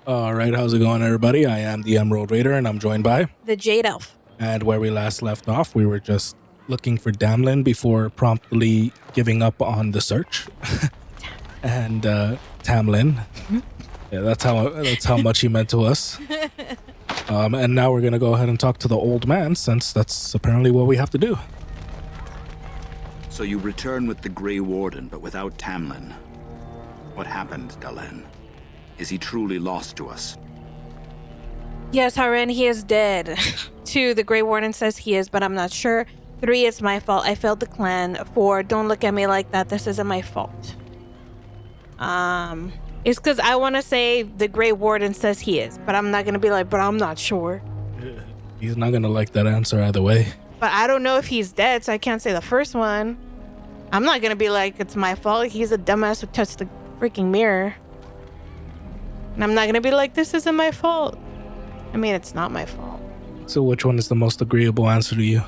All right, how's it going, everybody? I am the Emerald Raider, and I'm joined by. The Jade Elf. And where we last left off, we were just looking for Damlin before promptly giving up on the search. And Tamlin, yeah, that's how much he meant to us. And now we're gonna go ahead and talk to the old man, since that's apparently what we have to do. So you return with the Grey Warden, but without Tamlin. What happened, Dalen? Is he truly lost to us? Yes, Haren, he is dead. 2, the Grey Warden says he is, but I'm not sure. 3, it's my fault. I failed the clan. 4, don't look at me like that. This isn't my fault. It's because I want to say the Grey Warden says he is, but I'm not going to be like, but I'm not sure. He's not gonna like that answer either way. But I don't know if he's dead, so I can't say the first one. I'm not going to be like, it's my fault. He's a dumbass who touched the freaking mirror. And I'm not going to be like, this isn't my fault. I mean, it's not my fault. So which one is the most agreeable answer to you?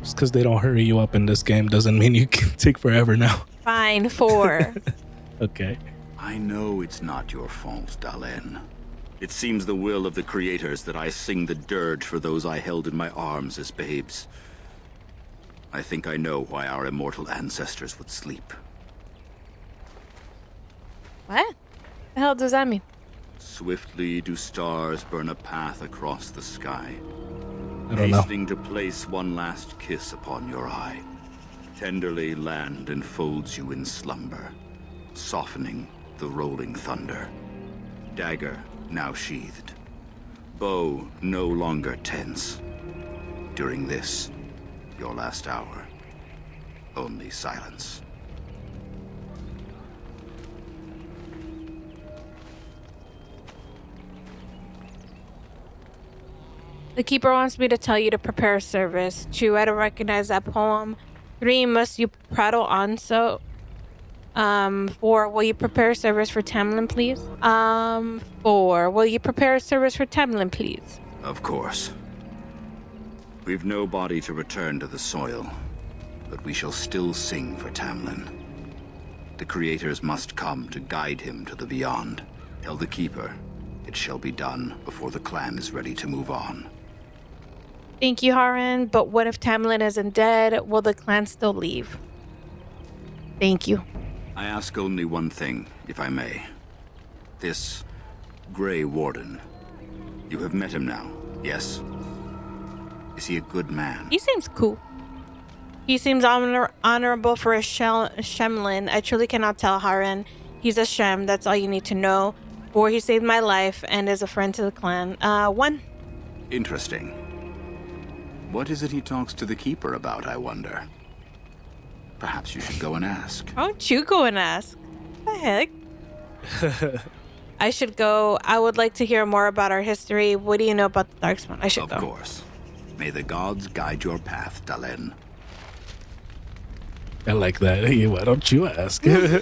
Just because they don't hurry you up in this game doesn't mean you can take forever now. Fine, 4. Okay. I know it's not your fault, Dalen. It seems the will of the creators that I sing the dirge for those I held in my arms as babes. I think I know why our immortal ancestors would sleep. What the hell does that mean? Swiftly do stars burn a path across the sky, I don't know. hastening to place one last kiss upon your eye. Tenderly land enfolds you in slumber, softening the rolling thunder. Dagger now sheathed, bow no longer tense. During this, your last hour, only silence. The Keeper wants me to tell you to prepare a service. 2, I don't recognize that poem. 3, must you prattle on so? 4, will you prepare a service for Tamlin, please? 4, will you prepare a service for Tamlin, please? Of course. We've no body to return to the soil, but we shall still sing for Tamlin. The creators must come to guide him to the beyond. Tell the Keeper, it shall be done before the clan is ready to move on. Thank you, Haren, but what if Tamlin isn't dead? Will the clan still leave? Thank you. I ask only one thing, if I may. This Grey Warden. You have met him now, yes? Is he a good man? He seems cool. He seems honorable for a Shemlin. I truly cannot tell, Haren. He's a Shem, that's all you need to know. 4, he saved my life and is a friend to the clan. 1. Interesting. What is it he talks to the Keeper about, I wonder? Perhaps you should go and ask. Why don't you go and ask? What the heck? I should go. I would like to hear more about our history. What do you know about the Darkspawn? I should go. Of course. May the gods guide your path, Dalen. I like that. Hey, why don't you ask? Yeah,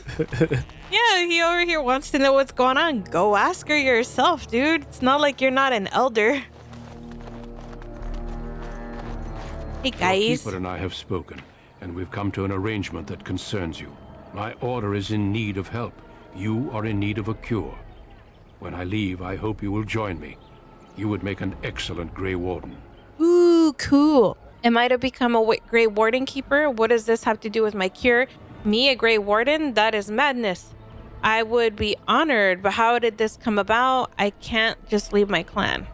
he over here wants to know what's going on. Go ask her yourself, dude. It's not like you're not an elder. Hey, Your guys. Keeper and I have spoken, and we've come to an arrangement that concerns you. My order is in need of help. You are in need of a cure. When I leave, I hope you will join me. You would make an excellent Grey Warden. Ooh, cool. Am I to become a Grey Warden Keeper? What does this have to do with my cure? Me, a Grey Warden? That is madness. I would be honored, but how did this come about? I can't just leave my clan.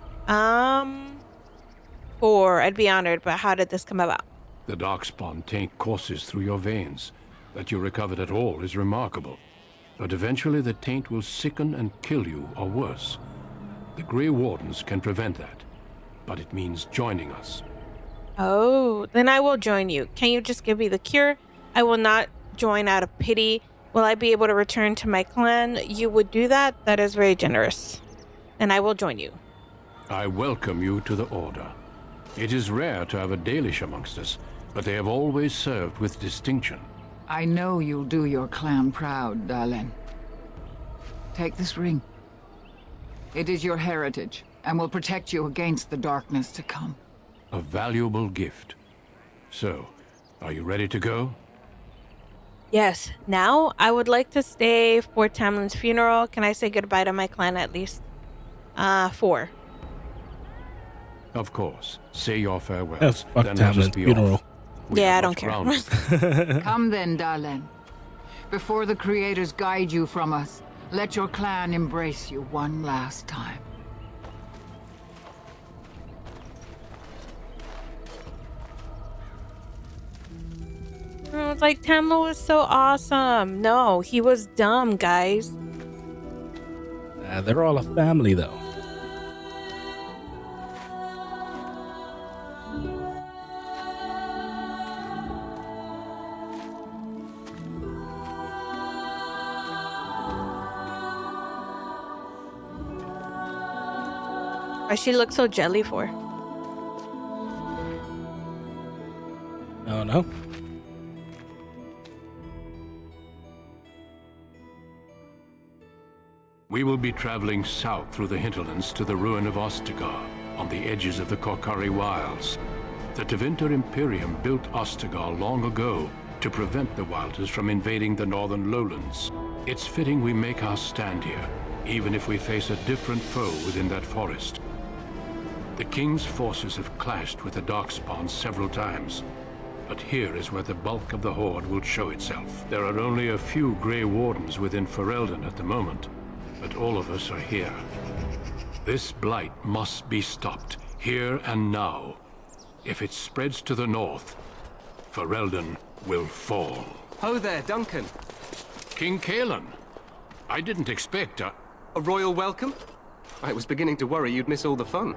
4, I'd be honored, but how did this come about? The Darkspawn taint courses through your veins. That you recovered at all is remarkable. But eventually the taint will sicken and kill you, or worse. The Grey Wardens can prevent that, but it means joining us. Oh, then I will join you. Can you just give me the cure? I will not join out of pity. Will I be able to return to my clan? You would do that? That is very generous. And I will join you. I welcome you to the Order. It is rare to have a Dalish amongst us, but they have always served with distinction. I know you'll do your clan proud, Dalen. Take this ring. It is your heritage, and will protect you against the darkness to come. A valuable gift. So, are you ready to go? Yes. Now, I would like to stay for Tamlin's funeral. Can I say goodbye to my clan at least? 4. Of course. Say your farewells. Oh, fuck then let us Tamlin's be funeral. off. We Yeah, have I don't much care. ground. Come then, Dalen. Before the creators guide you from us, let your clan embrace you one last time. It's like Tamlin was so awesome. No, he was dumb, guys. They're all a family, though. Why she look so jelly for? Oh no. We will be traveling south through the hinterlands to the ruin of Ostagar, on the edges of the Korkari Wilds. The Tevinter Imperium built Ostagar long ago to prevent the Wilders from invading the northern lowlands. It's fitting we make our stand here, even if we face a different foe within that forest. The King's forces have clashed with the Darkspawn several times, but here is where the bulk of the Horde will show itself. There are only a few Grey Wardens within Ferelden at the moment, but all of us are here. This blight must be stopped, here and now. If it spreads to the north, Ferelden will fall. Ho there, Duncan. King Kaelin, I didn't expect A royal welcome? I was beginning to worry you'd miss all the fun.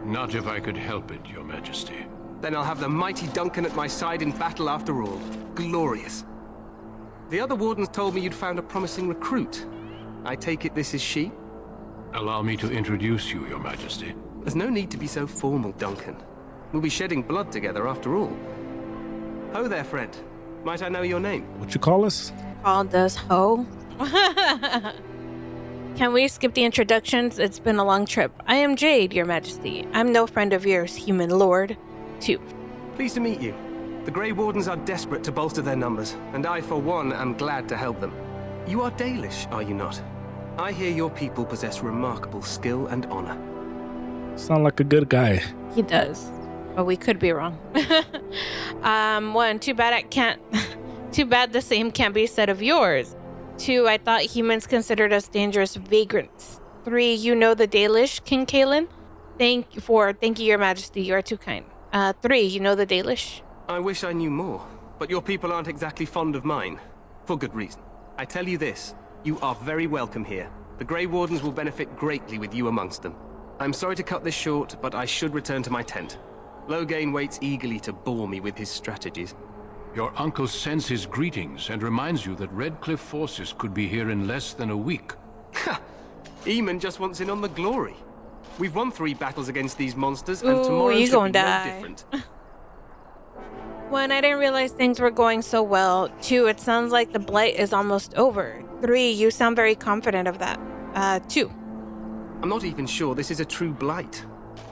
Not if I could help it, Your Majesty. Then I'll have the mighty Duncan at my side in battle after all. Glorious. The other wardens told me you'd found a promising recruit. I take it this is she? Allow me to introduce you, Your Majesty. There's no need to be so formal, Duncan. We'll be shedding blood together after all. Ho there, friend. Might I know your name? What you call us? Called us ho. Can we skip the introductions? It's been a long trip. I am Jade, Your Majesty. I'm no friend of yours, human lord. 2. Pleased to meet you. The Grey Wardens are desperate to bolster their numbers, and I, for one, am glad to help them. You are Dalish, are you not? I hear your people possess remarkable skill and honor. Sound like a good guy. He does. But we could be wrong. 1. Too bad I can't. Too bad the same can't be said of yours. 2. I thought humans considered us dangerous vagrants. 3. You know the Dalish, King Kaelin? Thank you, Your Majesty. You are too kind. 3. You know the Dalish? I wish I knew more, but your people aren't exactly fond of mine. For good reason. I tell you this, you are very welcome here. The Grey Wardens will benefit greatly with you amongst them. I'm sorry to cut this short, but I should return to my tent. Loghain waits eagerly to bore me with his strategies. Your uncle sends his greetings and reminds you that Redcliffe forces could be here in less than a week. Ha! Eamon just wants in on the glory. We've won 3 battles against these monsters, and Ooh, tomorrow you should gonna be die. no different. 1. I didn't realize things were going so well. 2. It sounds like the blight is almost over. 3. You sound very confident of that. 2. I'm not even sure this is a true blight.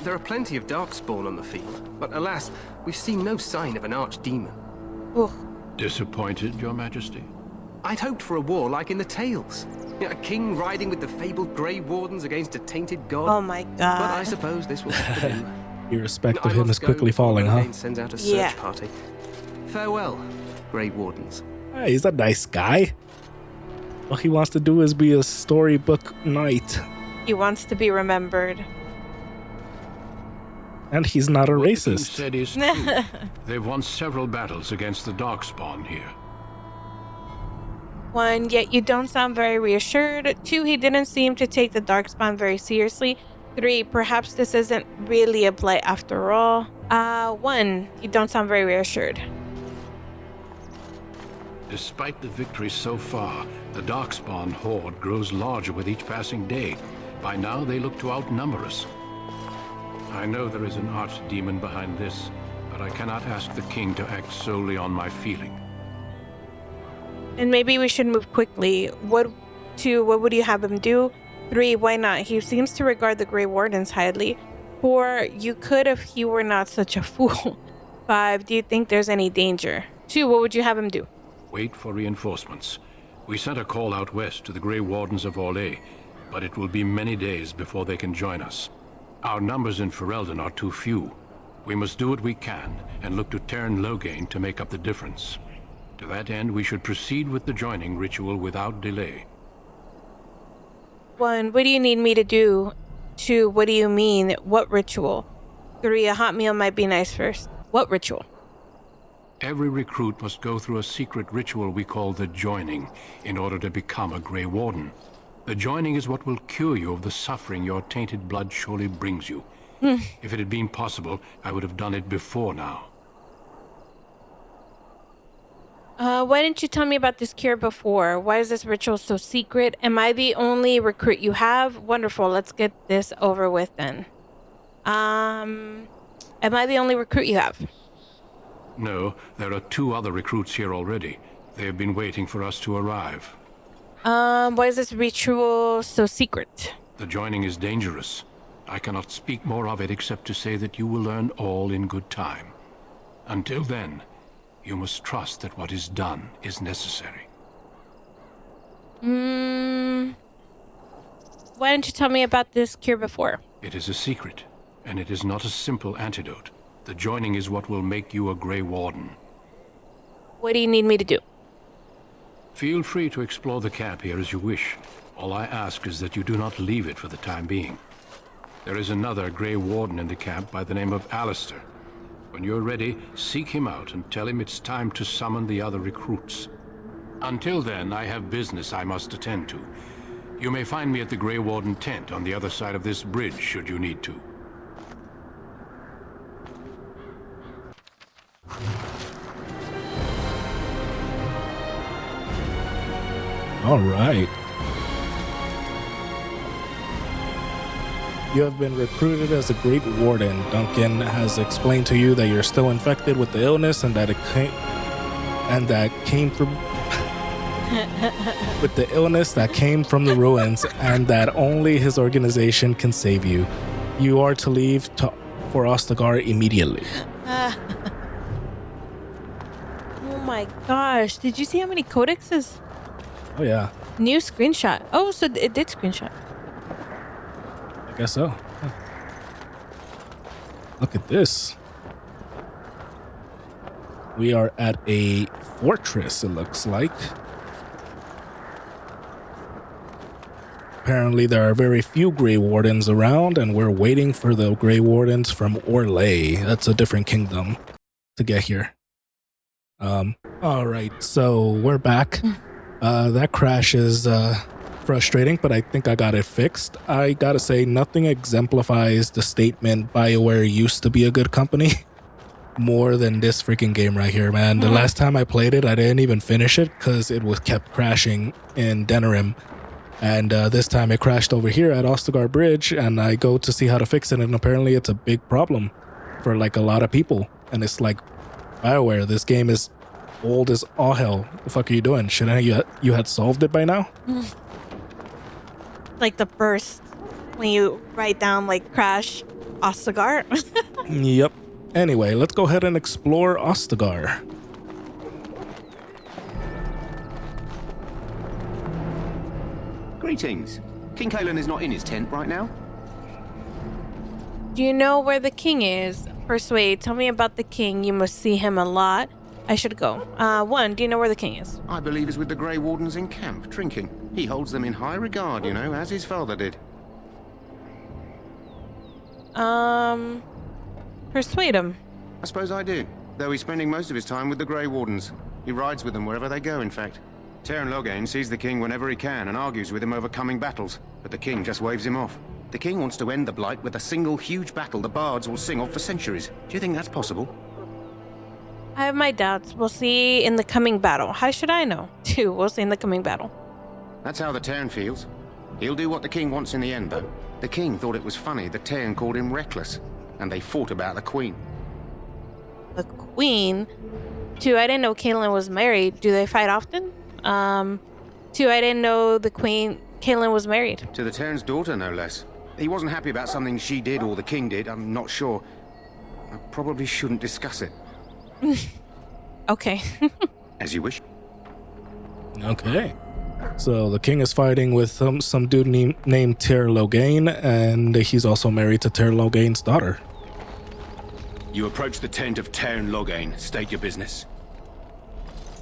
There are plenty of darkspawn on the field, but alas, we've seen no sign of an archdemon. Ooh. Disappointed, Your Majesty? I'd hoped for a war like in the tales. A king riding with the fabled Grey Wardens against a tainted god. Oh my god. But I suppose this will have to do. Your respect I of him must is quickly go before falling, huh? Loghain sends out a search Yeah. party. Farewell, Grey Wardens. Hey, he's a nice guy. All he wants to do is be a storybook knight. He wants to be remembered. And he's not a What the king racist. said is true. They've won several battles against the Darkspawn here. 1. Yet you don't sound very reassured. 2. He didn't seem to take the Darkspawn very seriously. 3. Perhaps this isn't really a blight after all. 1. You don't sound very reassured. Despite the victory so far, the Darkspawn horde grows larger with each passing day. By now, they look to outnumber us. I know there is an archdemon behind this, but I cannot ask the king to act solely on my feeling. And maybe we should move quickly. 2. What would you have him do? 3. Why not? He seems to regard the Grey Wardens highly. 4. You could if he were not such a fool. 5. Do you think there's any danger? 2. What would you have him do? Wait for reinforcements. We sent a call out west to the Grey Wardens of Orlais. but it will be many days before they can join us. Our numbers in Ferelden are too few. We must do what we can and look to Teyrn Loghain to make up the difference. To that end, we should proceed with the joining ritual without delay. One, what do you need me to do? Two, what do you mean? What ritual? Three, a hot meal might be nice first. What ritual? Every recruit must go through a secret ritual we call the joining in order to become a Grey Warden. The joining is what will cure you of the suffering your tainted blood surely brings you. If it had been possible, I would have done it before now. Why didn't you tell me about this cure before? Why is this ritual so secret? Am I the only recruit you have? Wonderful. Let's get this over with then. Am I the only recruit you have? No, there are 2 other recruits here already. They have been waiting for us to arrive. Why is this ritual so secret? The joining is dangerous. I cannot speak more of it except to say that you will learn all in good time. Until then, you must trust that what is done is necessary. Why didn't you tell me about this cure before? It is a secret, and it is not a simple antidote. The joining is what will make you a Grey Warden. What do you need me to do? Feel free to explore the camp here as you wish. All I ask is that you do not leave it for the time being. There is another Grey Warden in the camp by the name of Alistair. When you're ready, seek him out and tell him it's time to summon the other recruits. Until then, I have business I must attend to. You may find me at the Grey Warden tent on the other side of this bridge, should you need to. All right. You have been recruited as a Great Warden. Duncan has explained to you that you're still infected with the illness and that came from with the illness that came from the ruins, and that only his organization can save you. You are to leave for Ostagar immediately. Oh my gosh. Did you see how many codexes? Oh yeah, New screenshot. Oh, so it did screenshot. I guess so. Huh. Look at this. We are at a fortress, it looks like. Apparently there are very few Grey Wardens around, and we're waiting for the Grey Wardens from Orlais. That's a different kingdom to get here. Alright, so we're back. That crash is frustrating, but I think I got it fixed. I gotta say, nothing exemplifies the statement BioWare used to be a good company more than this freaking game right here, man. The last time I played it, I didn't even finish it because it was kept crashing in Denerim. And this time it crashed over here at Ostagar Bridge, and I go to see how to fix it, and apparently it's a big problem for like a lot of people. And it's like, BioWare, this game is old as all hell. What the fuck are you doing? Shouldn't you had solved it by now? Like the first, when you write down like crash Ostagar. Yep. Anyway, let's go ahead and explore Ostagar. Greetings. King Kalen is not in his tent right now. Do you know where the king is? Persuade, tell me about the king. You must see him a lot. I should go. One, do you know where the king is? I believe he's with the Grey Wardens in camp, drinking. He holds them in high regard, you know, as his father did. Persuade him. I suppose I do, though he's spending most of his time with the Grey Wardens. He rides with them wherever they go, in fact. Teyrn Loghain sees the king whenever he can and argues with him over coming battles, but the king just waves him off. The king wants to end the Blight with a single huge battle the bards will sing of for centuries. Do you think that's possible? I have my doubts. We'll see in the coming battle. How should I know? Two, we'll see in the coming battle. That's how the Teyrn feels. He'll do what the king wants in the end, though. The king thought it was funny that Teyrn called him reckless, and they fought about the queen. The queen? Two, I didn't know Caitlyn was married. Do they fight often? Two, I didn't know the queen, Caitlyn was married. To the Teyrn's daughter, no less. He wasn't happy about something she did or the king did, I'm not sure. I probably shouldn't discuss it. Okay. As you wish. Okay. So the king is fighting with some dude named Tyr Loghain, and he's also married to Tyr Loghain's daughter. You approach the tent of Tairn Loghain. State your business.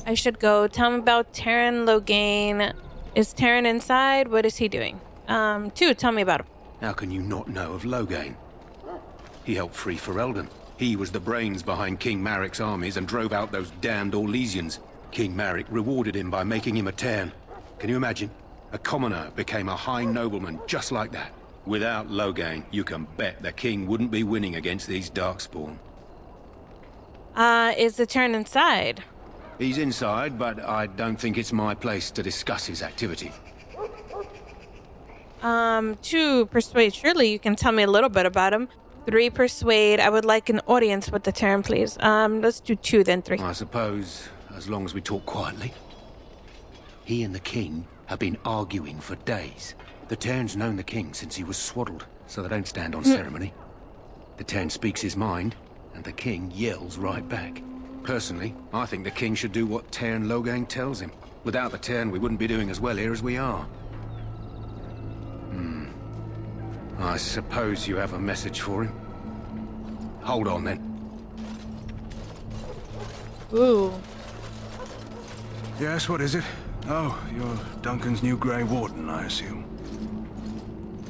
I should go. Tell him about Tairn Loghain. Is Tairn inside? What is he doing? 2, tell me about him. How can you not know of Loghain? He helped free Ferelden. He was the brains behind King Marik's armies and drove out those damned Orlesians. King Marik rewarded him by making him a Tairn. Can you imagine? A commoner became a high nobleman just like that. Without Loghain, you can bet the king wouldn't be winning against these Darkspawn. Is the Tairn inside? He's inside, but I don't think it's my place to discuss his activity. 2, persuade. Surely you can tell me a little bit about him. 3, persuade. I would like an audience with the Tairn, please. Let's do 2, then 3. I suppose, as long as we talk quietly. He and the king have been arguing for days. The Tairn's known the king since he was swaddled, so they don't stand on ceremony. The Tairn speaks his mind, and the king yells right back. Personally, I think the king should do what Tairn Loghain tells him. Without the Tairn, we wouldn't be doing as well here as we are. I suppose you have a message for him. Hold on, then. Ooh. Yes, what is it? Oh, you're Duncan's new Grey Warden, I assume.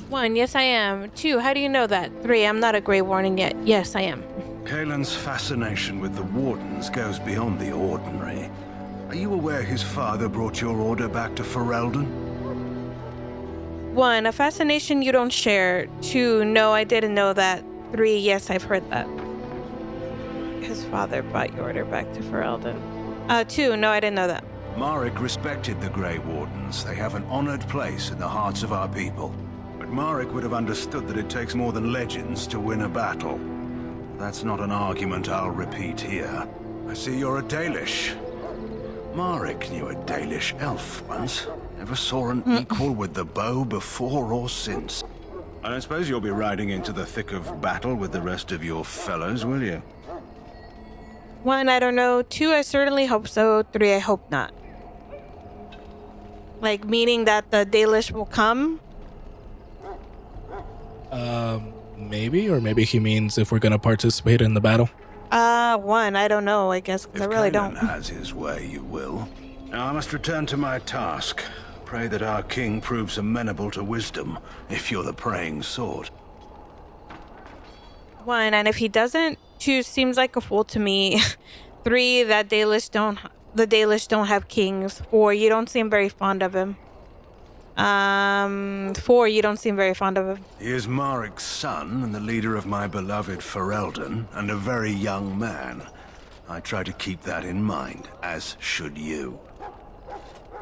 1, yes I am. 2, how do you know that? 3, I'm not a Grey Warden yet. Yes, I am. Kaelin's fascination with the Wardens goes beyond the ordinary. Are you aware his father brought your order back to Ferelden? 1, a fascination you don't share. 2, no, I didn't know that. 3, yes, I've heard that. His father brought your order back to Ferelden. 2, no, I didn't know that. Marik respected the Grey Wardens. They have an honored place in the hearts of our people. But Marik would have understood that it takes more than legends to win a battle. That's not an argument I'll repeat here. I see you're a Dalish. Marik knew a Dalish elf once. Never saw an equal with the bow before or since. I don't suppose you'll be riding into the thick of battle with the rest of your fellows, will you? 1, I don't know. 2, I certainly hope so. 3, I hope not. Like, meaning that the Dalish will come? Maybe, or maybe he means if we're gonna participate in the battle. 1, I don't know, I guess, because I really don't. If Kaelan has his way, you will. Now I must return to my task. Pray that our king proves amenable to wisdom, if you're the praying sort. 1, and if he doesn't, 2 seems like a fool to me. 3, that the Dalish don't have kings. 4, you don't seem very fond of him. 4, you don't seem very fond of him. He is Marik's son and the leader of my beloved Ferelden, and a very young man. I try to keep that in mind, as should you.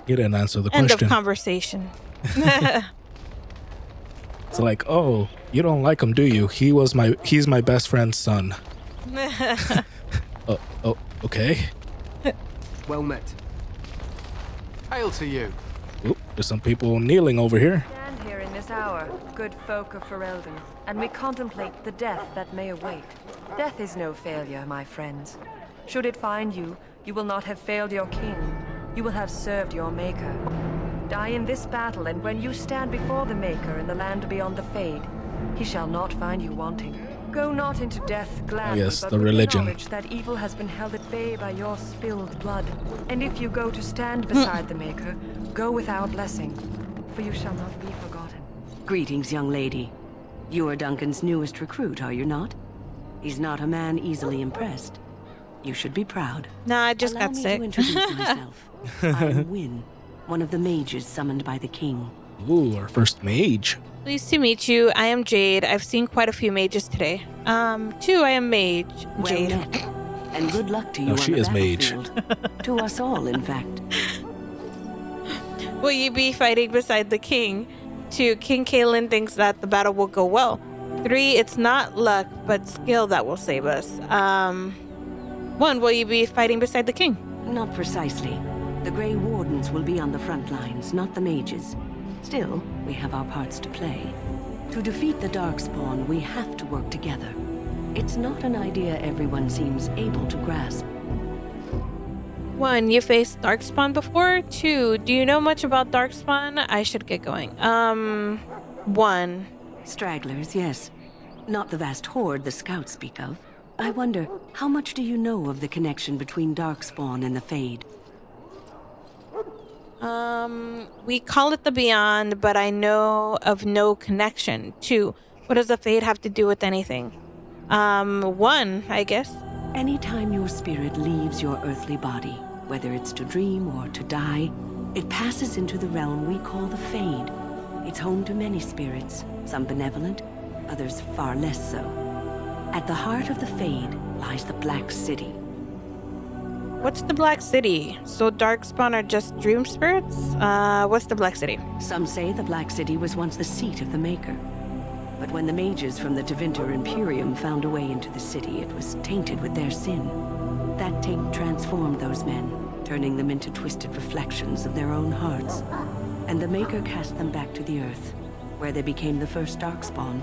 He didn't answer the End question. of conversation. It's like, oh, you don't like him, do you? He's my best friend's son. Oh, okay. Well met. Hail to you. Oop, there's some people kneeling over here. Stand here in this hour, good folk of Ferelden, and we contemplate the death that may await. Death is no failure, my friends. Should it find you, you will not have failed your king. You will have served your maker. Die in this battle, and when you stand before the Maker in the land beyond the Fade, he shall not find you wanting. Go not into death gladly, yes, but the with religion. the knowledge that evil has been held at bay by your spilled blood. And if you go to stand beside the Maker, go with our blessing, for you shall not be forgotten. Greetings, young lady. You are Duncan's newest recruit, are you not? He's not a man easily impressed. You should be proud. Nah, I just Allow got me sick. to introduce myself. I'm Wynn, one of the mages summoned by the king. Ooh, our first mage. Pleased to meet you. I am Jade. I've seen quite a few mages today. 2, I am Mage. Well Jade. met. And good luck to you on she the is mage. battlefield. To us all, in fact. Will you be fighting beside the king? 2, King Kaelin thinks that the battle will go well. 3, it's not luck, but skill that will save us. 1, will you be fighting beside the king? Not precisely. The Grey Wardens will be on the front lines, not the mages. Still, we have our parts to play. To defeat the Darkspawn, we have to work together. It's not an idea everyone seems able to grasp. 1, you faced Darkspawn before? 2, do you know much about Darkspawn? I should get going. 1. Stragglers, yes. Not the vast horde the scouts speak of. I wonder, how much do you know of the connection between Darkspawn and the Fade? We call it the Beyond, but I know of no connection. 2, what does the Fade have to do with anything? 1, I guess. Anytime your spirit leaves your earthly body, whether it's to dream or to die, it passes into the realm we call the Fade. It's home to many spirits, some benevolent, others far less so. At the heart of the Fade lies the Black City. What's the Black City? So Darkspawn are just dream spirits? What's the Black City? Some say the Black City was once the seat of the Maker. But when the mages from the Tevinter Imperium found a way into the city, it was tainted with their sin. That taint transformed those men, turning them into twisted reflections of their own hearts. And the Maker cast them back to the Earth, where they became the first Darkspawn.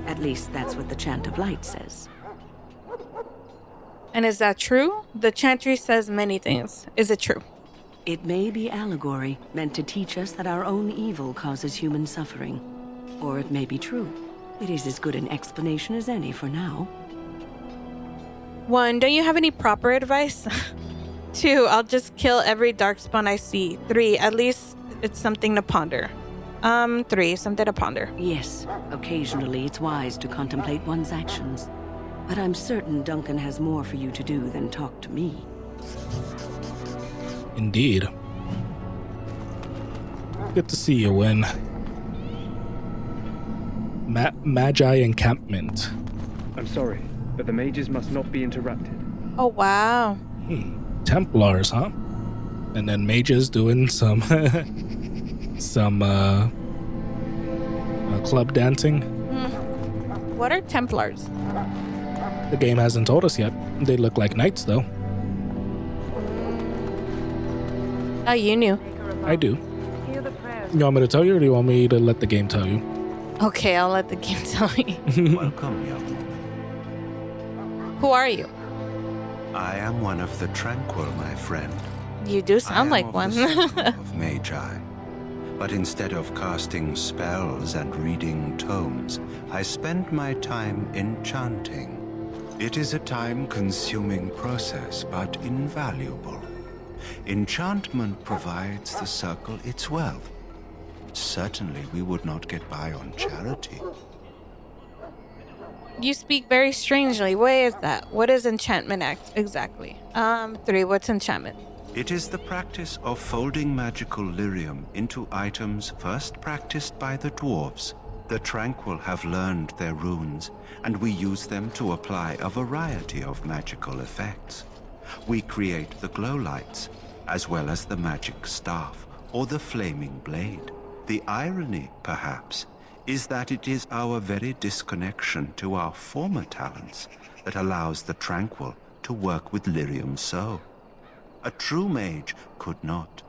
At least that's what the Chant of Light says. And is that true? The chantry says many things. Is it true? It may be allegory, meant to teach us that our own evil causes human suffering. Or it may be true. It is as good an explanation as any for now. 1, don't you have any proper advice? 2, I'll just kill every Darkspawn I see. 3, at least it's something to ponder. 3, something to ponder. Yes, occasionally it's wise to contemplate one's actions. But I'm certain Duncan has more for you to do than talk to me. Indeed. Good to see you, Win. Magi encampment. I'm sorry, but the mages must not be interrupted. Oh, wow. Templars, huh? And then mages doing some club dancing. What are Templars? The game hasn't told us yet. They look like knights, though. Oh, you knew. I do. Hear the prayers. You want me to tell you, or do you want me to let the game tell you? Okay, I'll let the game tell you. Welcome, young woman. Who are you? I am one of the Tranquil, my friend. You do sound like I am one. of the circle of Magi. But instead of casting spells and reading tomes, I spend my time enchanting. It is a time-consuming process, but invaluable. Enchantment provides the circle its wealth. Certainly we would not get by on charity. You speak very strangely. What is that? What is enchantment act exactly? 3, what's enchantment? It is the practice of folding magical lyrium into items first practiced by the dwarves. The Tranquil have learned their runes, and we use them to apply a variety of magical effects. We create the glow lights, as well as the magic staff, or the flaming blade. The irony, perhaps, is that it is our very disconnection to our former talents that allows the Tranquil to work with lyrium so. A true mage could not.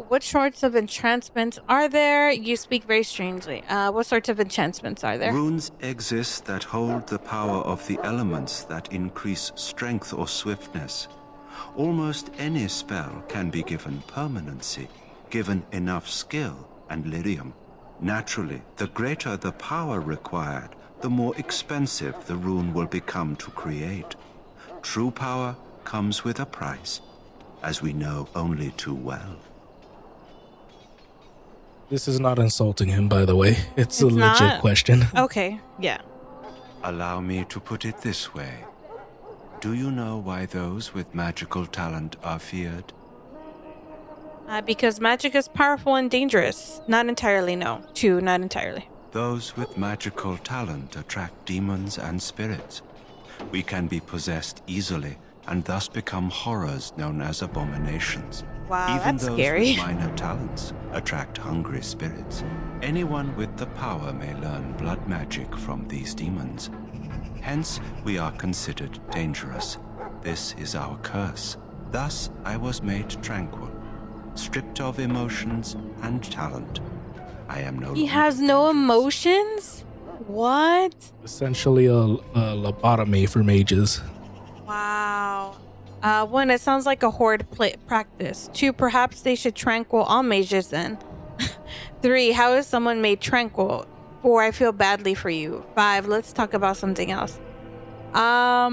What sorts of enchantments are there? You speak very strangely. What sorts of enchantments are there? Runes exist that hold the power of the elements that increase strength or swiftness. Almost any spell can be given permanency, given enough skill and lyrium. Naturally, the greater the power required, the more expensive the rune will become to create. True power comes with a price, as we know only too well. This is not insulting him, by the way. It's a legit not? question. Okay, yeah. Allow me to put it this way. Do you know why those with magical talent are feared? Because magic is powerful and dangerous. Not entirely, no. 2, not entirely. Those with magical talent attract demons and spirits. We can be possessed easily and thus become horrors known as abominations. Wow, Even that's those scary. with minor talents attract hungry spirits. Anyone with the power may learn blood magic from these demons. Hence, we are considered dangerous. This is our curse. Thus, I was made tranquil, stripped of emotions and talent. I am no He longer has no dangerous. emotions? What? Essentially a lobotomy for mages. Wow. 1, it sounds like a horde practice. 2, perhaps they should tranquil all mages then. 3, how is someone made tranquil? 4, I feel badly for you. 5, let's talk about something else. How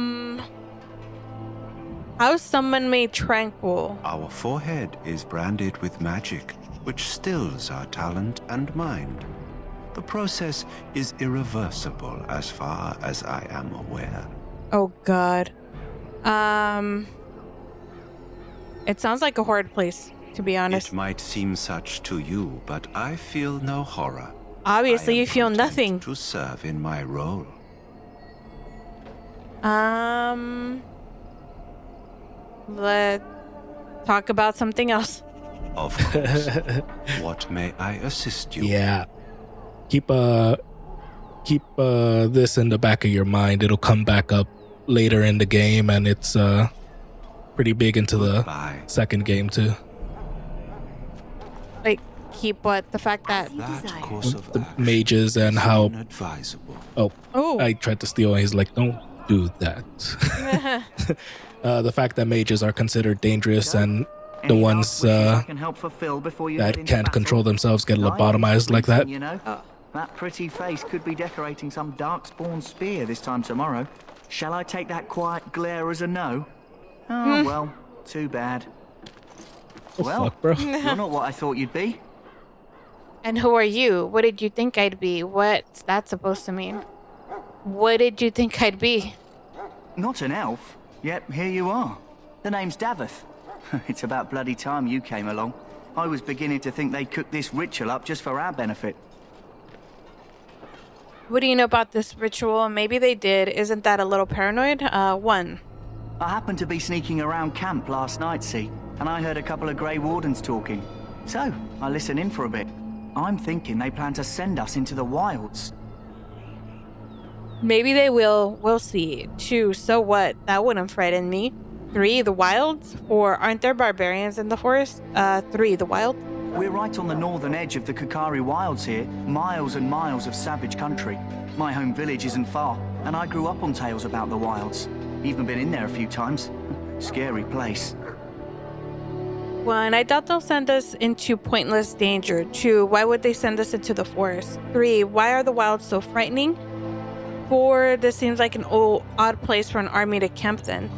is someone made tranquil? Our forehead is branded with magic, which stills our talent and mind. The process is irreversible as far as I am aware. Oh God. It sounds like a horrid place, to be honest. It might seem such to you, but I feel no horror. Obviously, you feel nothing. To serve in my role. Let's talk about something else. Of course. What may I assist you? Yeah. Keep this in the back of your mind. It'll come back up later in the game, and it's pretty big into the second game too. Like, keep what? The fact that the mages and how I tried to steal, and he's like, don't do that. The fact that mages are considered dangerous, and the ones that can't control themselves get lobotomized like that. You know, that pretty face could be decorating some darkspawn spear this time tomorrow. Shall I take that quiet glare as a no? Oh, well, too bad. Well, fuck, bro. You're not what I thought you'd be. And who are you? What did you think I'd be? What's that supposed to mean? What did you think I'd be? Not an elf. Yep, here you are. The name's Davith. It's about bloody time you came along. I was beginning to think they cooked this ritual up just for our benefit. What do you know about this ritual? Maybe they did. Isn't that a little paranoid? 1. I happened to be sneaking around camp last night, see, and I heard a couple of Grey Wardens talking. So, I listened in for a bit. I'm thinking they plan to send us into the wilds. Maybe they will. We'll see. 2, so what? That wouldn't frighten me. 3, the wilds? 4, aren't there barbarians in the forest? 3, the wild? We're right on the northern edge of the Kakari Wilds here, miles and miles of savage country. My home village isn't far, and I grew up on tales about the wilds. Even been in there a few times. Scary place. 1, I doubt they'll send us into pointless danger. 2, why would they send us into the forest? 3, why are the wilds so frightening? 4, this seems like an odd place for an army to camp then.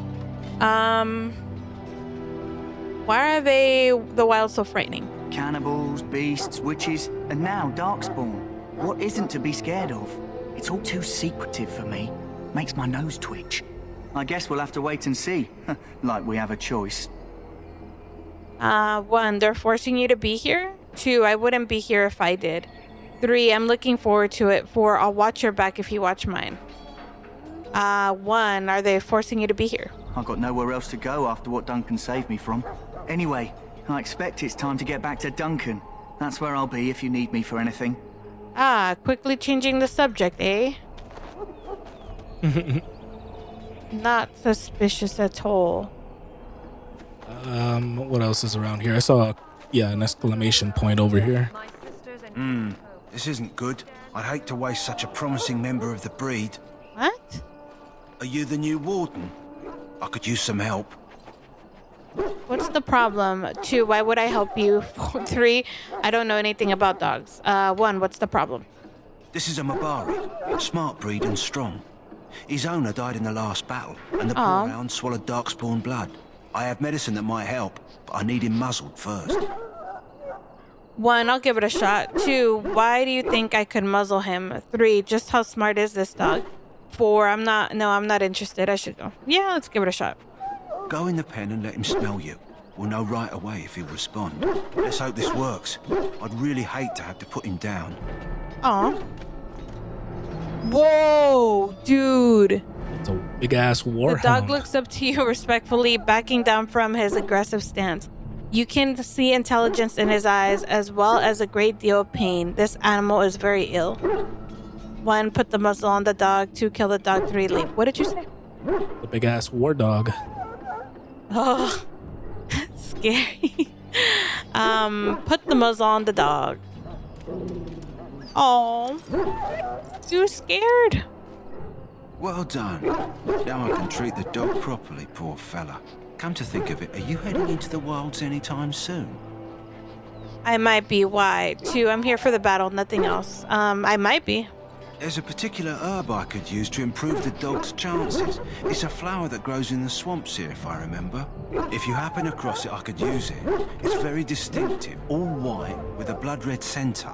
Why are the wilds so frightening? Cannibals, beasts, witches, and now darkspawn. What isn't to be scared of? It's all too secretive for me. Makes my nose twitch. I guess we'll have to wait and see. Like we have a choice. 1, they're forcing you to be here. 2, I wouldn't be here if I did. 3, I'm looking forward to it. 4, I'll watch your back if you watch mine. 1, are they forcing you to be here? I've got nowhere else to go after what Duncan saved me from. Anyway, I expect it's time to get back to Duncan. That's where I'll be if you need me for anything. Quickly changing the subject, eh? Not suspicious at all. What else is around here? I saw, an exclamation point over here. This isn't good. I'd hate to waste such a promising member of the breed. What? Are you the new warden? I could use some help. What's the problem? 2, why would I help you? 3, I don't know anything about dogs. 1, what's the problem? This is a Mabari, smart breed and strong. His owner died in the last battle, and the poor hound swallowed darkspawn blood. I have medicine that might help, but I need him muzzled first. 1, I'll give it a shot. 2, why do you think I could muzzle him? 3, just how smart is this dog? 4, I'm not interested. I should go. Yeah, let's give it a shot. Go in the pen and let him smell you. We'll know right away if he'll respond. Let's hope this works. I'd really hate to have to put him down. Aw. Whoa, dude. It's a big-ass warhound. The dog looks up to you respectfully, backing down from his aggressive stance. You can see intelligence in his eyes, as well as a great deal of pain. This animal is very ill. 1, put the muzzle on the dog. 2, kill the dog. 3, leave. What did you say? The big-ass war dog. Oh, scary. Put the muzzle on the dog. Oh, you scared? Well done. Now I can treat the dog properly, poor fella. Come to think of it, are you heading into the wilds anytime soon? I might be. Why? 2, I'm here for the battle, nothing else. I might be. There's a particular herb I could use to improve the dog's chances. It's a flower that grows in the swamps here, if I remember. If you happen across it, I could use it. It's very distinctive, all white, with a blood-red centre.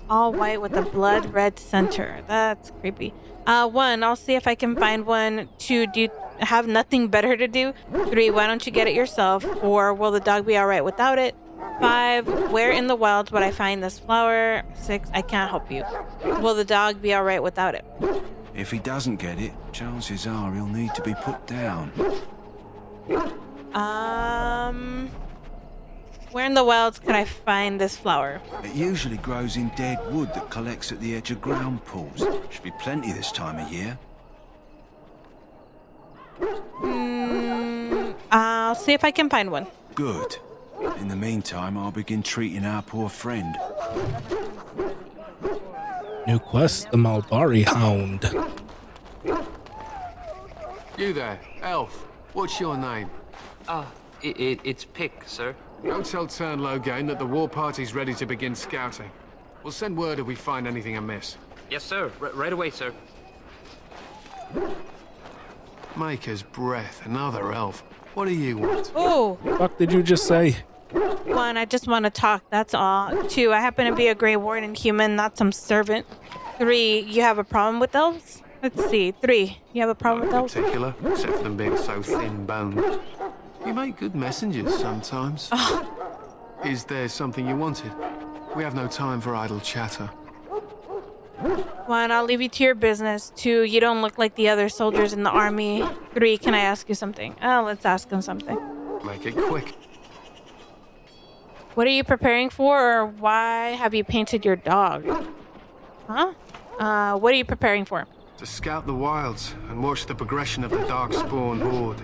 All white with a blood red center. That's creepy. 1, I'll see if I can find one. 2, do you have nothing better to do? 3, why don't you get it yourself? 4, will the dog be alright without it? 5, where in the wilds would I find this flower? 6, I can't help you. Will the dog be alright without it? If he doesn't get it, chances are he'll need to be put down. Where in the wilds could I find this flower? It usually grows in dead wood that collects at the edge of ground pools. Should be plenty this time of year. I'll see if I can find one. Good. In the meantime, I'll begin treating our poor friend. New quest, the Malbari Hound. You there, elf. What's your name? It's Pick, sir. Go tell Tern Logain that the war party's ready to begin scouting. We'll send word if we find anything amiss. Yes, sir. Right away, sir. Maker's Breath, another elf. What do you want? Oh. Fuck did you just say? 1, I just want to talk, that's all. 2, I happen to be a Grey Warden human, not some servant. 3, you have a problem with elves? Let's see. 3, you have a problem with elves? Particular, except for them being so thin-boned. You make good messengers sometimes. Is there something you wanted? We have no time for idle chatter. 1, I'll leave you to your business. 2, you don't look like the other soldiers in the army. 3, can I ask you something? Let's ask him something. Make it quick. What are you preparing for, or why have you painted your dog? Huh? What are you preparing for? To scout the wilds and watch the progression of the Darkspawn horde.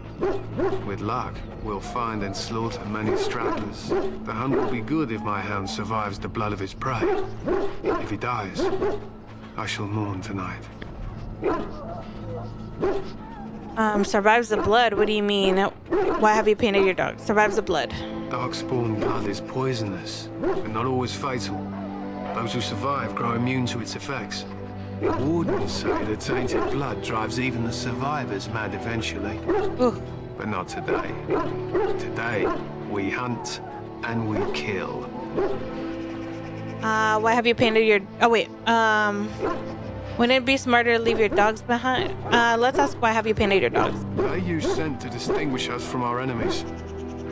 With luck, we'll find and slaughter many stragglers. The hunt will be good if my hound survives the blood of his prey. If he dies, I shall mourn tonight. Survives the blood? What do you mean? Why have you painted your dog? Survives the blood. Darkspawn blood is poisonous, but not always fatal. Those who survive grow immune to its effects. Wardens say the tainted blood drives even the survivors mad eventually. Ooh. But not today. Today, we hunt and we kill. Why have you painted your... Oh, wait. Wouldn't it be smarter to leave your dogs behind? Let's ask why have you painted your dogs? They use scent to distinguish us from our enemies.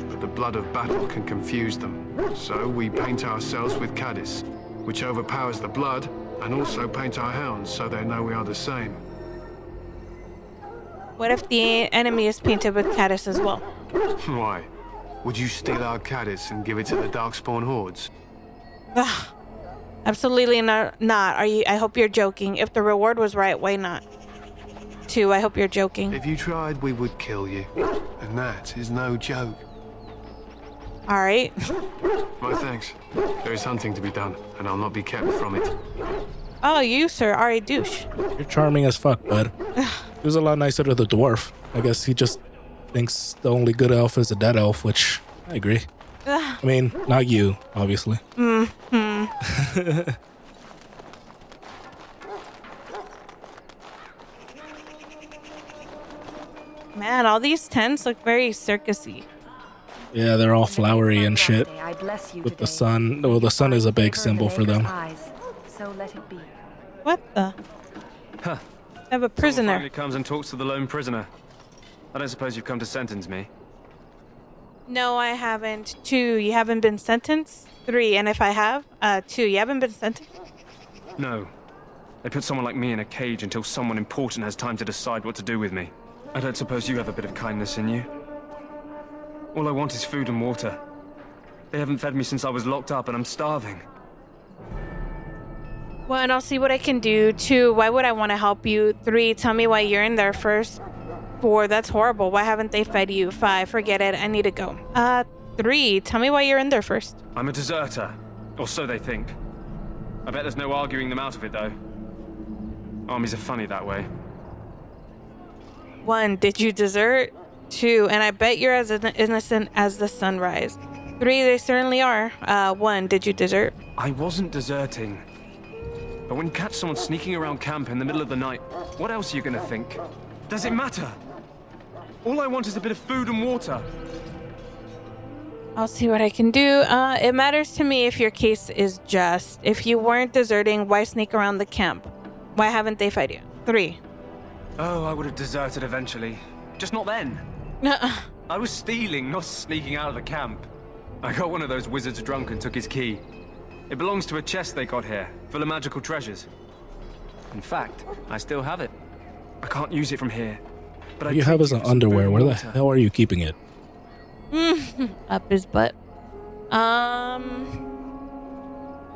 But the blood of battle can confuse them. So we paint ourselves with Caddis, which overpowers the blood, and also paint our hounds so they know we are the same. What if the enemy is painted with Caddis as well? Why? Would you steal our Caddis and give it to the Darkspawn hordes? Ugh. Absolutely not. Are you? I hope you're joking. If the reward was right, why not? 2, I hope you're joking. If you tried, we would kill you. And that is no joke. All right. My thanks. There is hunting to be done, and I'll not be kept from it. Oh, you, sir, are a douche. You're charming as fuck, bud. He was a lot nicer to the dwarf. I guess he just thinks the only good elf is a dead elf, which I agree. I mean, not you, obviously. Mm-hmm. Man, all these tents look very circusy. Yeah, they're all flowery and shit. I bless you With the today. sun. Well, the sun is a big symbol for them. Eyes, so let it be. What the? Huh. I have a prisoner. Finally comes and talks to the lone prisoner. I don't suppose you've come to sentence me. No, I haven't. 2, you haven't been sentenced? 3, and if I have? 2, you haven't been sentenced? No. They put someone like me in a cage until someone important has time to decide what to do with me. I don't suppose you have a bit of kindness in you. All I want is food and water. They haven't fed me since I was locked up and I'm starving. 1, I'll see what I can do. 2, why would I want to help you? 3, tell me why you're in there first. 4, that's horrible. Why haven't they fed you? 5, forget it. I need to go. 3, tell me why you're in there first. I'm a deserter. Or so they think. I bet there's no arguing them out of it, though. Armies are funny that way. 1, did you desert? 2, and I bet you're as innocent as the sunrise. 3, they certainly are. 1, did you desert? I wasn't deserting. But when you catch someone sneaking around camp in the middle of the night, what else are you gonna think? Does it matter? All I want is a bit of food and water. I'll see what I can do. It matters to me if your case is just. If you weren't deserting, why sneak around the camp? Why haven't they fight you? 3. Oh, I would have deserted eventually. Just not then. I was stealing, not sneaking out of the camp. I got one of those wizards drunk and took his key. It belongs to a chest they got here, full of magical treasures. In fact, I still have it. I can't use it from here. But you have his underwear. Where the hell are you keeping it? Up his butt.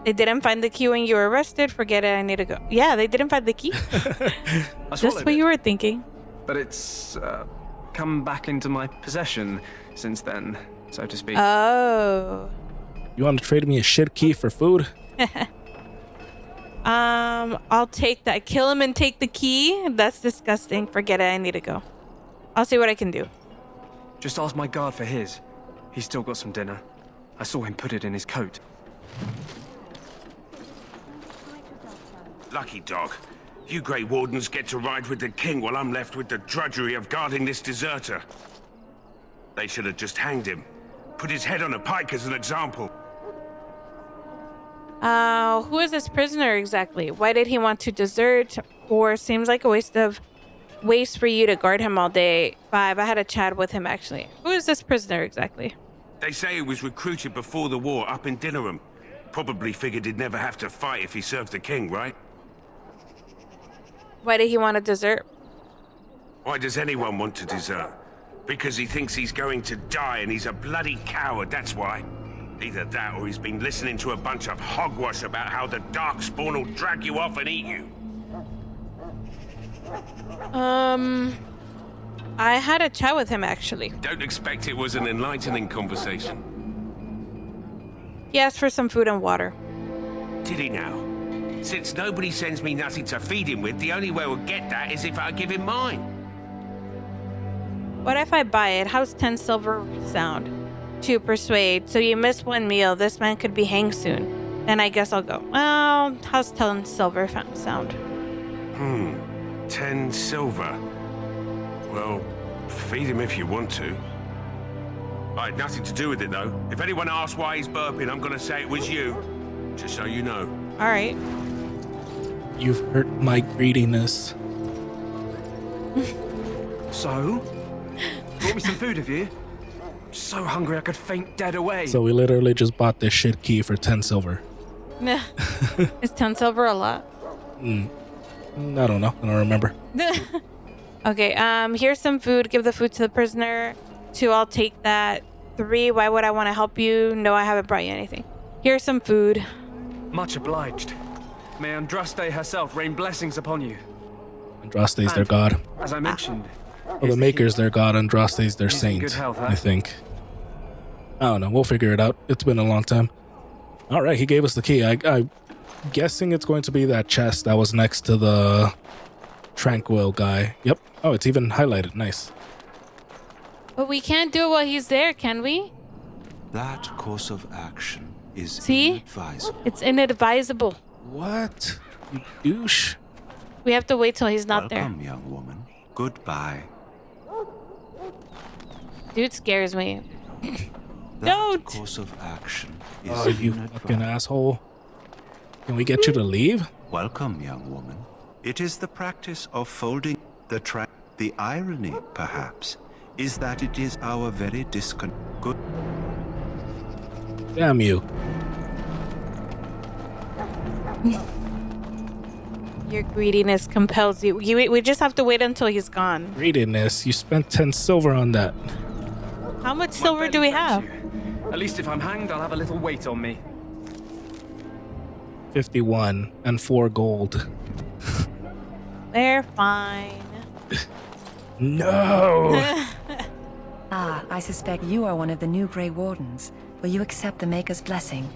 They didn't find the key when you were arrested. Forget it. I need to go. Yeah, they didn't find the key. Just what you were thinking. But it's come back into my possession since then, so to speak. Oh. You want to trade me a shit key for food? I'll take that. Kill him and take the key? That's disgusting. Forget it. I need to go. I'll see what I can do. Just ask my guard for his. He's still got some dinner. I saw him put it in his coat. Lucky dog. You Grey Wardens get to ride with the king while I'm left with the drudgery of guarding this deserter. They should have just hanged him. Put his head on a pike as an example. Who is this prisoner exactly? Why did he want to desert? 4, seems like a waste for you to guard him all day. 5, I had a chat with him actually. Who is this prisoner exactly? They say he was recruited before the war up in Dinnerham. Probably figured he'd never have to fight if he served the king, right? Why did he want to desert? Why does anyone want to desert? Because he thinks he's going to die and he's a bloody coward, that's why. Either that or he's been listening to a bunch of hogwash about how the Darkspawn will drag you off and eat you. I had a chat with him actually. Don't expect it was an enlightening conversation. He asked for some food and water. Did he now? Since nobody sends me nothing to feed him with, the only way we'll get that is if I give him mine. What if I buy it? How's 10 silver sound? 2, persuade. So you miss 1 meal. This man could be hanged soon. Then I guess I'll go. Well, how's 10 silver sound? 10 silver. Well, feed him if you want to. I had nothing to do with it, though. If anyone asks why he's burping, I'm gonna say it was you. Just so you know. All right. You've hurt my greediness. So? Brought me some food, have you? I'm so hungry I could faint dead away. So we literally just bought this shit key for 10 silver. Is 10 silver a lot? I don't know. I don't remember. Okay, here's some food. Give the food to the prisoner. 2, I'll take that. 3, why would I want to help you? No, I haven't brought you anything. Here's some food. Much obliged. May Andraste herself rain blessings upon you. Andraste's their god. As I mentioned, Well, the Maker's their god, Andraste's their He's in saint, good health, huh? I think. I don't know. We'll figure it out. It's been a long time. All right, he gave us the key. I'm guessing it's going to be that chest that was next to the Tranquil guy. Yep. Oh, it's even highlighted. Nice. But we can't do it while he's there, can we? That course of action is inadvisable. It's inadvisable. What? You douche. We have to wait till he's not there. Welcome, young woman. Goodbye. Dude scares me. That course of action is Oh, you fucking asshole. Can we get you to leave? Welcome, young woman. It is the practice of folding the track. The irony, perhaps, is that it is our very good. Damn you. Your greediness compels you. We just have to wait until he's gone. Greediness. You spent 10 silver on that. How much silver do we have? At least if I'm hanged, I'll have a little weight on me. 51 and 4 gold. They're fine. No. I suspect you are one of the new Grey Wardens. Will you accept the Maker's blessing?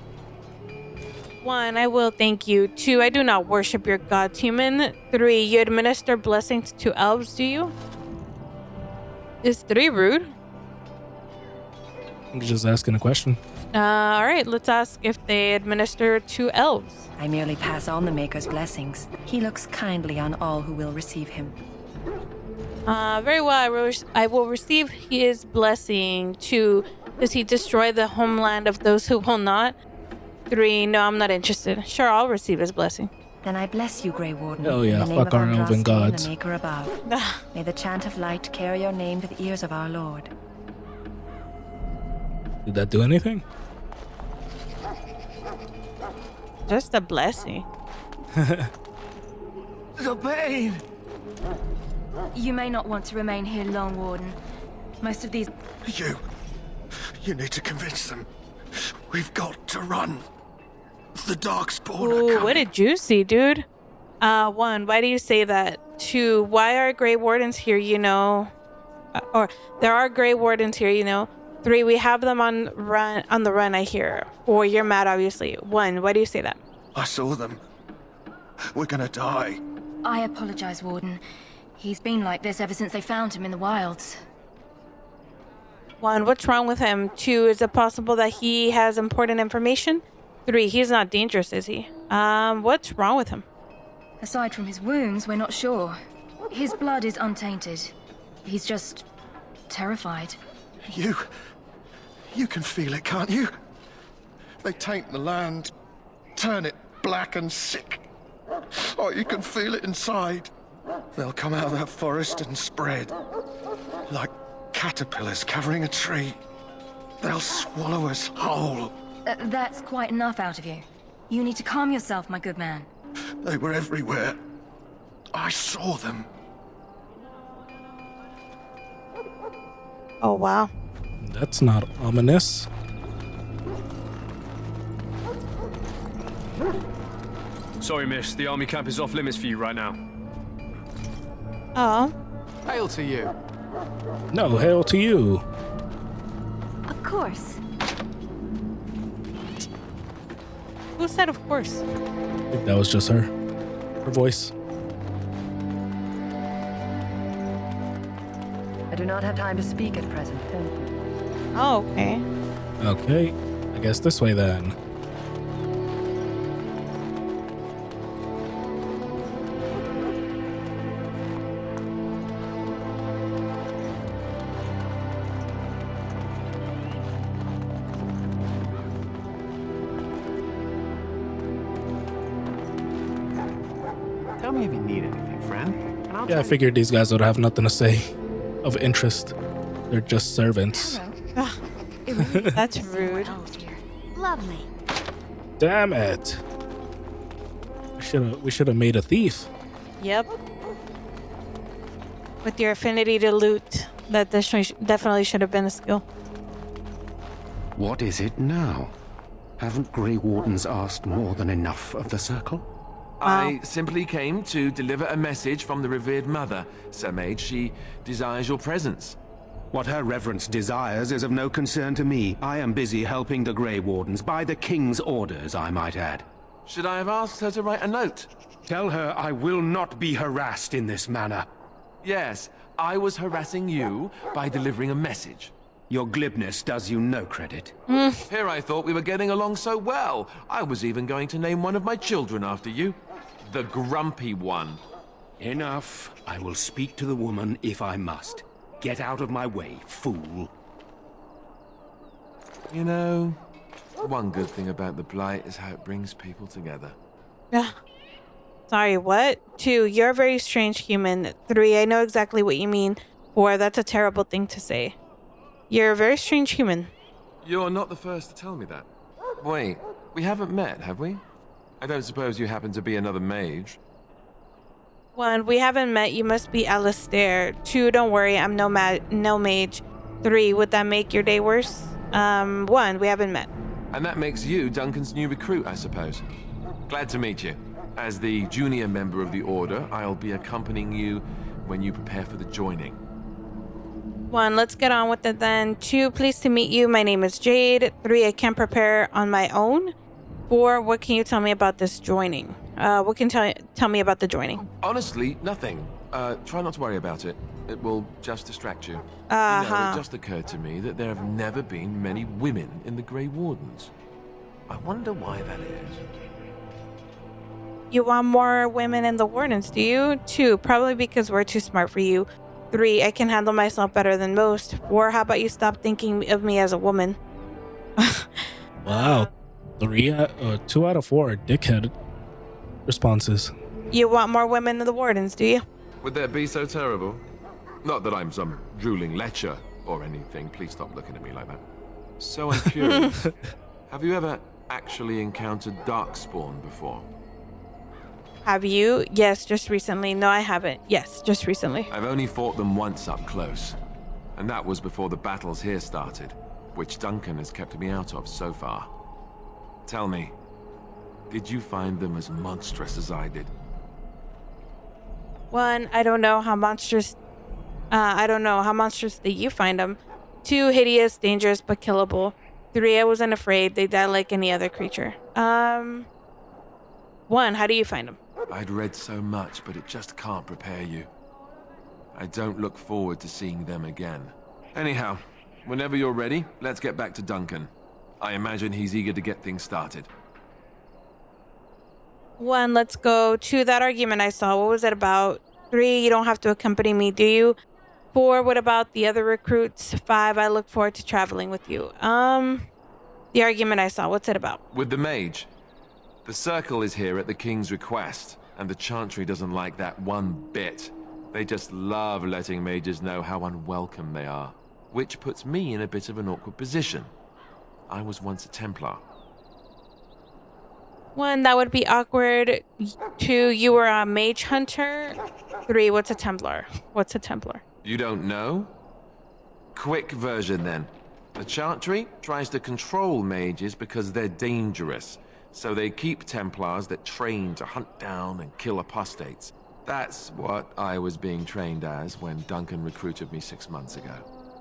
1, I will thank you. 2, I do not worship your gods, human. 3, you administer blessings to elves, do you? Is 3 rude? I'm just asking a question. All right, let's ask if they administer to elves. I merely pass on the Maker's blessings. He looks kindly on all who will receive him. Very well, I will receive his blessing. 2, does he destroy the homeland of those who will not? 3, no, I'm not interested. Sure, I'll receive his blessing. Then I bless you, Grey Warden. Oh yeah, in the name fuck of our Andraste elven gods. and the Maker above. May the chant of light carry your name to the ears of our Lord. Did that do anything? Just a blessing. The pain! You may not want to remain here long, Warden. Most of these... You need to convince them. We've got to run. The Darkspawn are Ooh, coming. what a juicy, dude. 1, why do you say that? 2, why are Grey Wardens here, you know? Or there are Grey Wardens here, you know? 3, we have them on the run, I hear. 4, you're mad, obviously. 1, why do you say that? I saw them. We're gonna die. I apologize, Warden. He's been like this ever since they found him in the wilds. 1, what's wrong with him? 2, is it possible that he has important information? 3, he's not dangerous, is he? What's wrong with him? Aside from his wounds, we're not sure. His blood is untainted. He's just... terrified. You can feel it, can't you? They taint the land, turn it black and sick. Oh, you can feel it inside. They'll come out of that forest and spread. Like caterpillars covering a tree. They'll swallow us whole. That's quite enough out of you. You need to calm yourself, my good man. They were everywhere. I saw them. Oh, wow. That's not ominous. Sorry, miss. The army camp is off limits for you right now. Oh. Hail to you. No, hail to you. Of course. Who said of course? I think that was just her. Her voice. I do not have time to speak at present. Thank you. Oh, okay. Okay, I guess this way then. Tell me if you need anything, friend. And I'll Yeah, I figured these guys would have nothing to say of interest. They're just servants. That's rude. Lovely. Damn it. We should have made a thief. Yep. With your affinity to loot, that definitely should have been a skill. What is it now? Haven't Grey Wardens asked more than enough of the Circle? I simply came to deliver a message from the revered mother, Sir Mage. She desires your presence. What her reverence desires is of no concern to me. I am busy helping the Grey Wardens, by the King's orders, I might add. Should I have asked her to write a note? Tell her I will not be harassed in this manner. Yes, I was harassing you by delivering a message. Your glibness does you no credit. Here I thought we were getting along so well. I was even going to name one of my children after you. The Grumpy One. Enough. I will speak to the woman if I must. Get out of my way, fool. You know, one good thing about the Blight is how it brings people together. Sorry, what? 2, you're a very strange human. 3, I know exactly what you mean. 4, that's a terrible thing to say. You're a very strange human. You're not the first to tell me that. Wait, we haven't met, have we? I don't suppose you happen to be another mage. 1, we haven't met. You must be Alistair. 2, don't worry, I'm no mage. 3, would that make your day worse? 1, we haven't met. And that makes you Duncan's new recruit, I suppose. Glad to meet you. As the junior member of the Order, I'll be accompanying you when you prepare for the joining. 1, let's get on with it then. 2, pleased to meet you. My name is Jade. 3, I can't prepare on my own. 4, what can you tell me about this joining? What can tell me about the joining? Honestly, nothing. Try not to worry about it. It will just distract you. Uh-huh. You know, it just occurred to me that there have never been many women in the Grey Wardens. I wonder why that is. You want more women in the Wardens, do you? 2, probably because we're too smart for you. 3, I can handle myself better than most. 4, how about you stop thinking of me as a woman? Wow. 2 out of 4 are dickhead responses. You want more women in the Wardens, do you? Would that be so terrible? Not that I'm some drooling lecher or anything. Please stop looking at me like that. So I'm curious. Have you ever actually encountered Darkspawn before? Have you? Yes, just recently. No, I haven't. Yes, just recently. I've only fought them once up close. And that was before the battles here started, which Duncan has kept me out of so far. Tell me, did you find them as monstrous as I did? 1, I don't know how monstrous that you find them. 2, hideous, dangerous, but killable. 3, I wasn't afraid. They die like any other creature. 1, how do you find them? I'd read so much, but it just can't prepare you. I don't look forward to seeing them again. Anyhow, whenever you're ready, let's get back to Duncan. I imagine he's eager to get things started. 1, let's go. 2, that argument I saw. What was it about? 3, you don't have to accompany me, do you? 4, what about the other recruits? 5, I look forward to traveling with you. The argument I saw, what's it about? With the mage. The circle is here at the king's request, and the Chantry doesn't like that one bit. They just love letting mages know how unwelcome they are, which puts me in a bit of an awkward position. I was once a Templar. 1, that would be awkward. 2, you were a mage hunter. 3, what's a Templar? What's a Templar? You don't know? Quick version then. The Chantry tries to control mages because they're dangerous, so they keep Templars that train to hunt down and kill apostates. That's what I was being trained as when Duncan recruited me 6 months ago.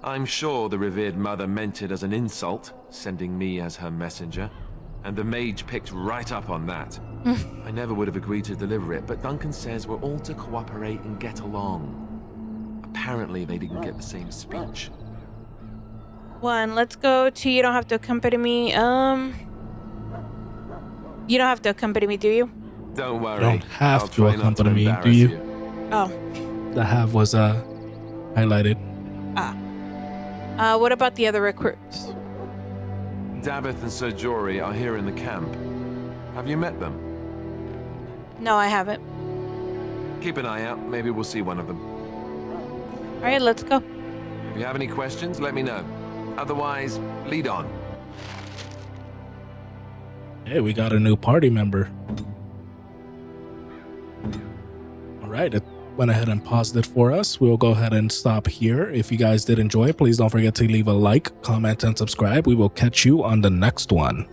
I'm sure the revered mother meant it as an insult, sending me as her messenger, and the mage picked right up on that. I never would have agreed to deliver it, but Duncan says we're all to cooperate and get along. Apparently they didn't get the same speech. 1, let's go. 2, you don't have to accompany me. You don't have to accompany me, do you? Don't worry. You don't have to accompany me, do you? Oh. The have was highlighted. What about the other recruits? Davith and Sir Jory are here in the camp. Have you met them? No, I haven't. Keep an eye out. Maybe we'll see one of them. All right, let's go. If you have any questions, let me know. Otherwise, lead on. Hey, we got a new party member. All right, it went ahead and paused it for us. We'll go ahead and stop here. If you guys did enjoy, please don't forget to leave a like, comment, and subscribe. We will catch you on the next one.